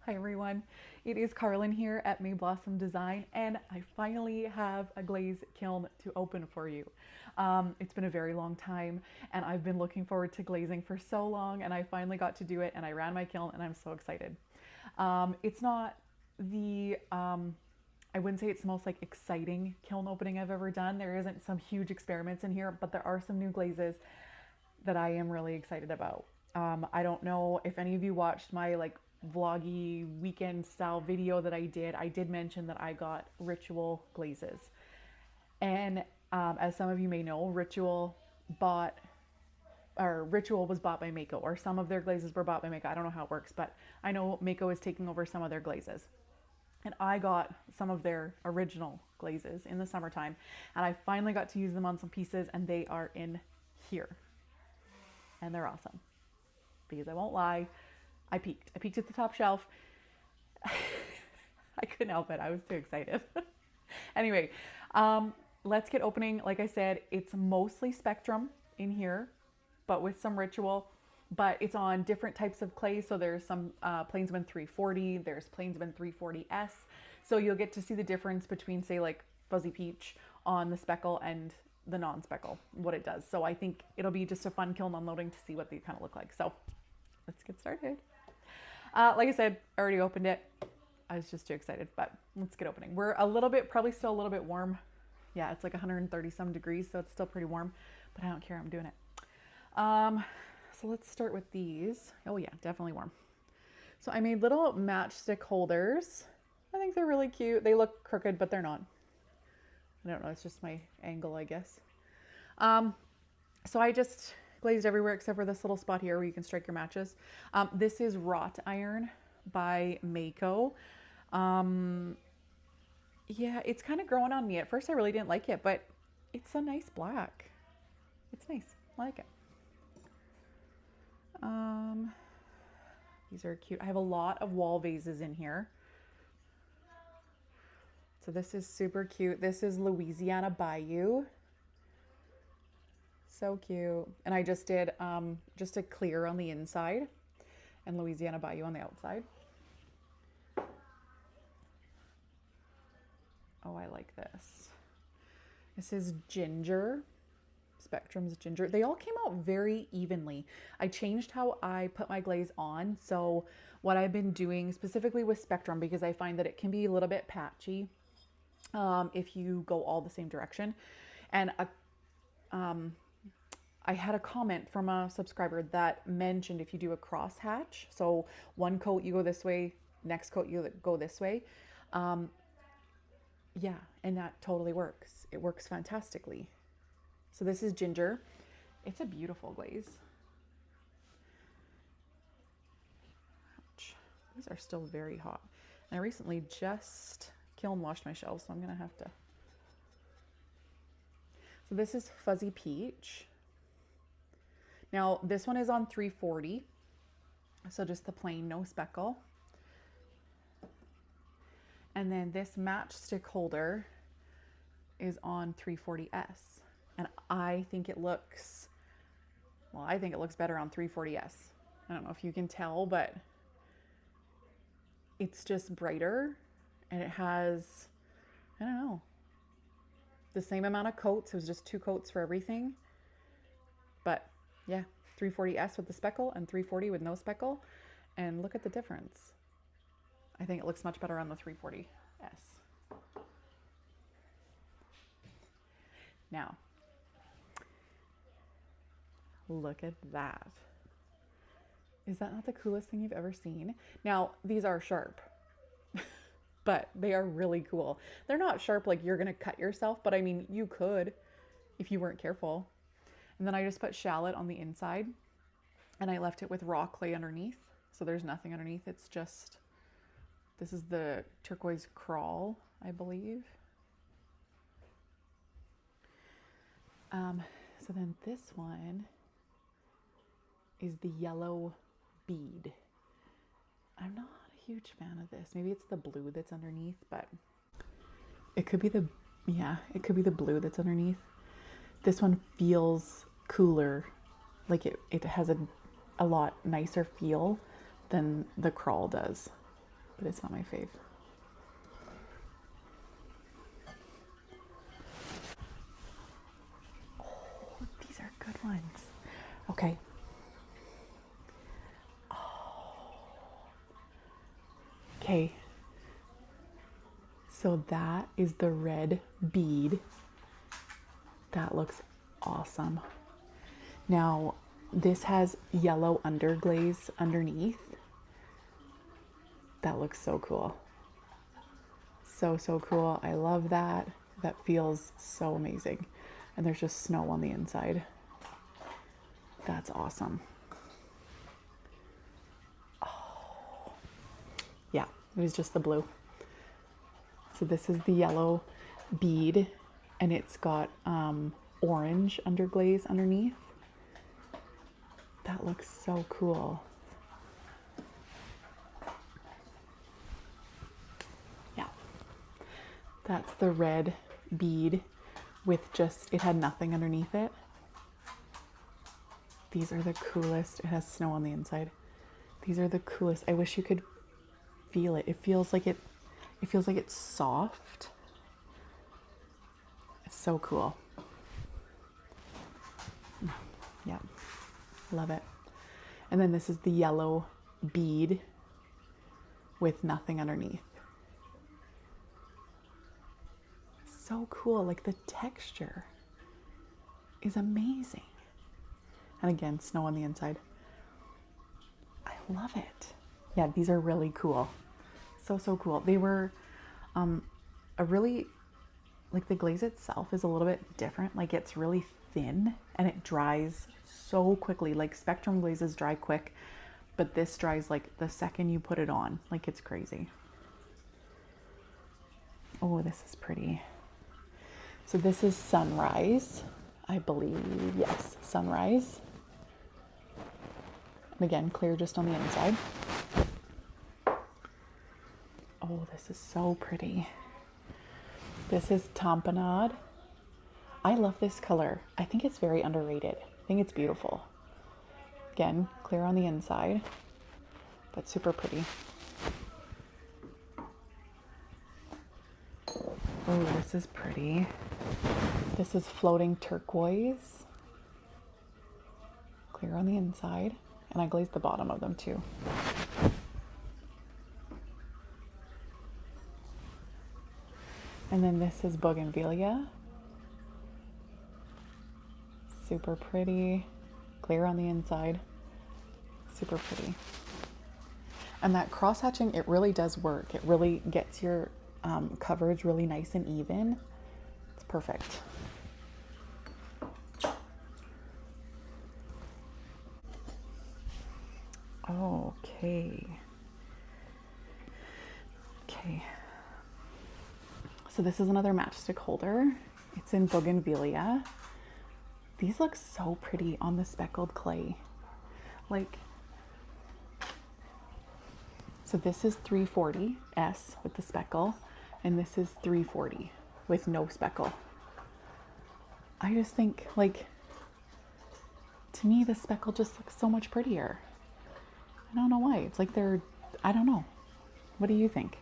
Hi everyone, it is Carlin here at May Blossom Design, and I finally have a glaze kiln to open for you. It's been a very long time, and I've been looking forward to glazing for so long, and I finally got to do it, and I ran my kiln, and I'm so excited. It's not the I wouldn't say it's the most like exciting kiln opening I've ever done. There isn't some huge experiments in here, but there are some new glazes that I am really excited about. I don't know if any of you watched my like vloggy weekend style video that I did. I did mention that I got Ritual Glazes. And as some of you may know, bought Ritual was bought by Mako, or some of their glazes were bought by Mako. I don't know how it works, but I know Mako is taking over some of their glazes. And I got some of their original glazes in the summertime, and I finally got to use them on some pieces, and they are in here. And they're awesome. Because I won't lie, I peeked. I peeked at the top shelf. I couldn't help it. I was too excited. Anyway, let's get opening. Like I said, it's mostly Spectrum in here, but with some Ritual. But it's on different types of clay. So there's some Plainsman 340, there's Plainsman 340S. So you'll get to see the difference between, say, like Fuzzy Peach on the speckle and the non-speckle, what it does. So I think it'll be just a fun kiln unloading to see what they kind of look like. So let's get started. Like I said, I already opened it. I was just too excited, but let's get opening. We're a little bit, probably still a little bit warm. Yeah, it's like 130 some degrees, so it's still pretty warm, but I don't care, I'm doing it. So let's start with these. Oh yeah, definitely warm. So I made little matchstick holders. I think they're really cute. They look crooked, but they're not. I don't know, it's just my angle, I guess. So I just glazed everywhere except for this little spot here where you can strike your matches. This is wrought iron by Mako. Yeah, it's kind of growing on me. At first I really didn't like it, but it's a nice black. It's nice, I like it. These are cute. I have a lot of wall vases in here. So this is super cute. This is Louisiana Bayou. So cute. And I just did just a clear on the inside and Louisiana Bayou on the outside. Oh, I like this. This is Ginger. Spectrum's Ginger. They all came out very evenly. I changed how I put my glaze on. So what I've been doing specifically with Spectrum, because I find that it can be a little bit patchy if you go all the same direction. And I had a comment from a subscriber that mentioned if you do a cross hatch, so one coat you go this way, next coat you go this way. Yeah, and that totally works. It works fantastically. So this is Ginger. It's a beautiful glaze. Ouch. These are still very hot. And I recently just kiln washed my shelves, so I'm gonna have to. So this is Fuzzy Peach. Now this one is on 340. So just the plain, no speckle. And then this matchstick holder is on 340S. And I think it looks, well, I think it looks better on 340S. I don't know if you can tell, but it's just brighter and it has, I don't know, the same amount of coats. It was just 2 coats for everything. But yeah, 340S with the speckle and 340 with no speckle. And look at the difference. I think it looks much better on the 340S. Now, look at that. Is that not the coolest thing you've ever seen? Now, these are sharp, but they are really cool. They're not sharp like you're gonna cut yourself, but I mean, you could if you weren't careful. And then I just put shallot on the inside and I left it with raw clay underneath. So there's nothing underneath. It's just, this is the turquoise crawl, I believe. So then this one is the yellow bead. I'm not a huge fan of this. Maybe it's the blue that's underneath, but it could be the, yeah, it could be the blue that's underneath. This one feels cooler. Like it has a lot nicer feel than the crawl does. but it's not my fave. Oh, these are good ones. Okay. Okay. So that is the red bead. That looks awesome. Now, this has yellow underglaze underneath. That looks so cool. So, so cool. I love that. That feels so amazing. And there's just snow on the inside. That's awesome. Oh. Yeah, it was just the blue. So this is the yellow bead, and it's got orange underglaze underneath. That looks so cool. Yeah, that's the red bead with just, it had nothing underneath it. These are the coolest. It has snow on the inside. These are the coolest. I wish you could feel it. It feels like it's soft. It's so cool. Yeah, love it. And then this is the yellow bead with nothing underneath. So cool. Like the texture is amazing. And again, snow on the inside. I love it. Yeah, these are really cool. So, so cool. They were a really, like the glaze itself is a little bit different. Like it's really thin and it dries so quickly. Like Spectrum glazes dry quick, but this dries like the second you put it on. Like it's crazy. Oh, this is pretty. So this is Sunrise, I believe. Yes, Sunrise. And again, clear just on the inside. Oh, this is so pretty. This is Tamponade. I love this color. I think it's very underrated. I think it's beautiful. Again, clear on the inside, but super pretty. Oh, this is pretty. This is Floating Turquoise. Clear on the inside. And I glazed the bottom of them too. And then this is Bougainvillea. Super pretty. Clear on the inside. Super pretty. And that cross hatching, it really does work. It really gets your coverage really nice and even. It's perfect. Okay. Okay. So this is another matchstick holder. It's in Bougainvillea. These look so pretty on the speckled clay. Like, so this is 340S with the speckle, and this is 340 with no speckle. I just think, like, to me, the speckle just looks so much prettier. I don't know why. It's like they're, I don't know. What do you think?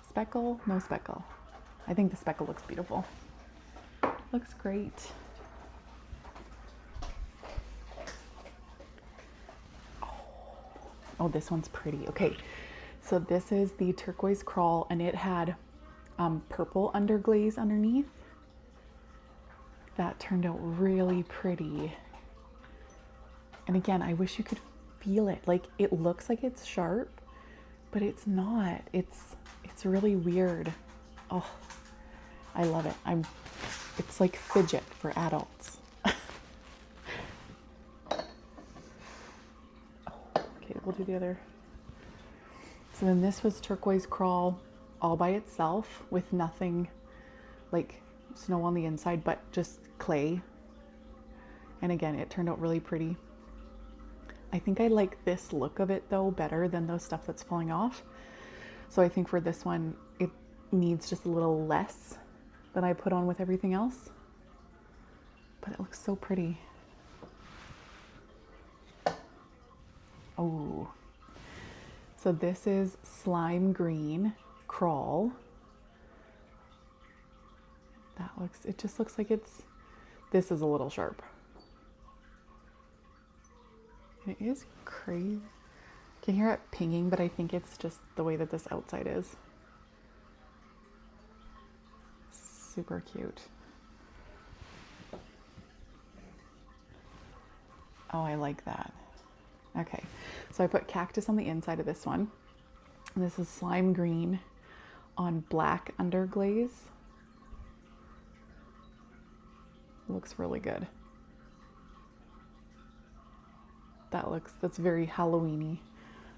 Speckle, no speckle. I think the speckle looks beautiful. Looks great. Oh, this one's pretty. Okay, so this is the Turquoise Crawl, and it had purple underglaze underneath. That turned out really pretty. And again, I wish you could feel it. Like, it looks like it's sharp, but it's not. It's really weird. Oh, I love it. It's like fidget for adults. Okay, we'll do the other. So then this was Turquoise Crawl all by itself with nothing, like snow on the inside, but just clay. And again, it turned out really pretty. I think I like this look of it though better than the stuff that's falling off. So I think for this one, it needs just a little less than I put on with everything else. But it looks so pretty. So So this is Slime Green Crawl. It just looks like this is a little sharp. It is crazy. You can hear it pinging, but I think it's just the way that this outside is. Super cute. Oh, I like that. Okay, so I put cactus on the inside of this one. And this is Slime Green on black underglaze. Looks really good. That's very Halloween-y.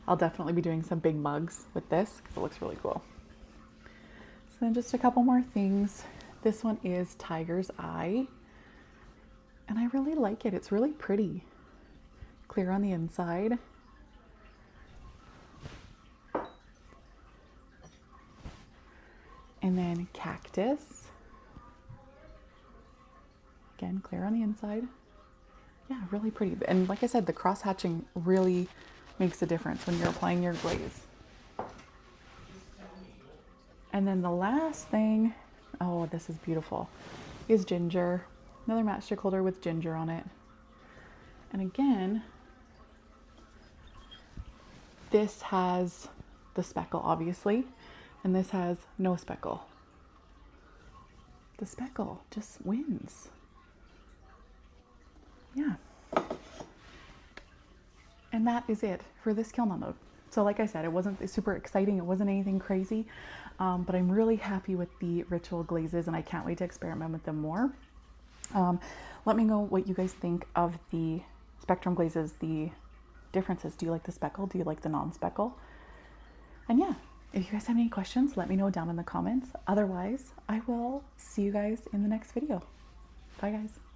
I'll definitely be doing some big mugs with this because it looks really cool. So then just a couple more things. This one is Tiger's Eye. And I really like it. It's really pretty. Clear on the inside. And then Cactus. Again, clear on the inside. Yeah, really pretty. And like I said, the cross hatching really makes a difference when you're applying your glaze. And then the last thing, oh, this is beautiful, is ginger. Another matchstick holder with ginger on it. And again, this has the speckle, obviously, and this has no speckle. The speckle just wins. Yeah. And that is it for this kiln unload. So like I said, it wasn't super exciting. It wasn't anything crazy, but I'm really happy with the Ritual Glazes and I can't wait to experiment with them more. Let me know what you guys think of the Spectrum glazes, the differences. Do you like the speckle? Do you like the non-speckle? And yeah, if you guys have any questions, let me know down in the comments. Otherwise, I will see you guys in the next video. Bye guys.